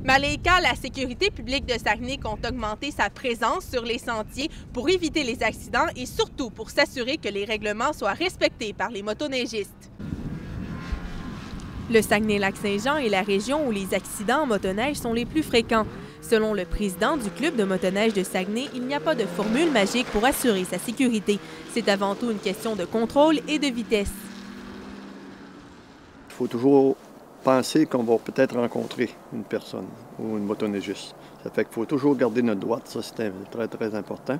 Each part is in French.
Maléka, la sécurité publique de Saguenay compte augmenter sa présence sur les sentiers pour éviter les accidents et surtout pour s'assurer que les règlements soient respectés par les motoneigistes. Le Saguenay-Lac-Saint-Jean est la région où les accidents en motoneige sont les plus fréquents. Selon le président du club de motoneige de Saguenay, il n'y a pas de formule magique pour assurer sa sécurité. C'est avant tout une question de contrôle et de vitesse. Il faut toujours penser qu'on va peut-être rencontrer une personne ou une motoneigiste. Ça fait qu'il faut toujours garder notre droite, ça c'est très, très important.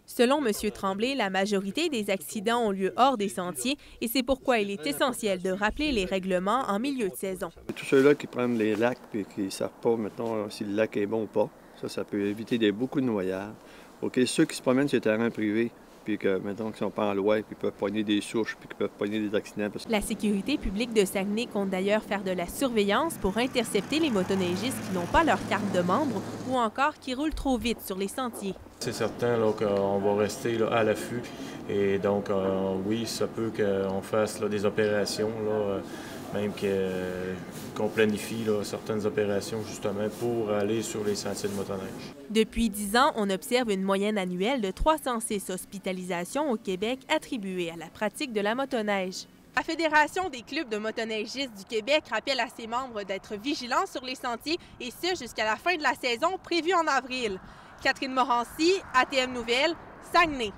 Selon M. Tremblay, la majorité des accidents ont lieu hors des sentiers et c'est pourquoi il est essentiel de rappeler les règlements en milieu de saison. Tous ceux-là qui prennent les lacs et qui ne savent pas, mettons, si le lac est bon ou pas, ça peut éviter beaucoup de noyades. OK, ceux qui se promènent sur les terrains privés, puis que, mettons, qu'ils ne sont pas en loi, puis peuvent pogner des souches, puis qu'ils peuvent pogner des accidents. La sécurité publique de Saguenay compte d'ailleurs faire de la surveillance pour intercepter les motoneigistes qui n'ont pas leur carte de membre ou encore qui roulent trop vite sur les sentiers. C'est certain qu'on va rester là, à l'affût et donc oui, ça peut qu'on fasse des opérations, même qu'on planifie certaines opérations justement pour aller sur les sentiers de motoneige. Depuis 10 ans, on observe une moyenne annuelle de 306 hospitalisations au Québec attribuées à la pratique de la motoneige. La Fédération des clubs de motoneigistes du Québec rappelle à ses membres d'être vigilants sur les sentiers et ce jusqu'à la fin de la saison prévue en avril. Catherine Morancy, ATM Nouvelles, Saguenay.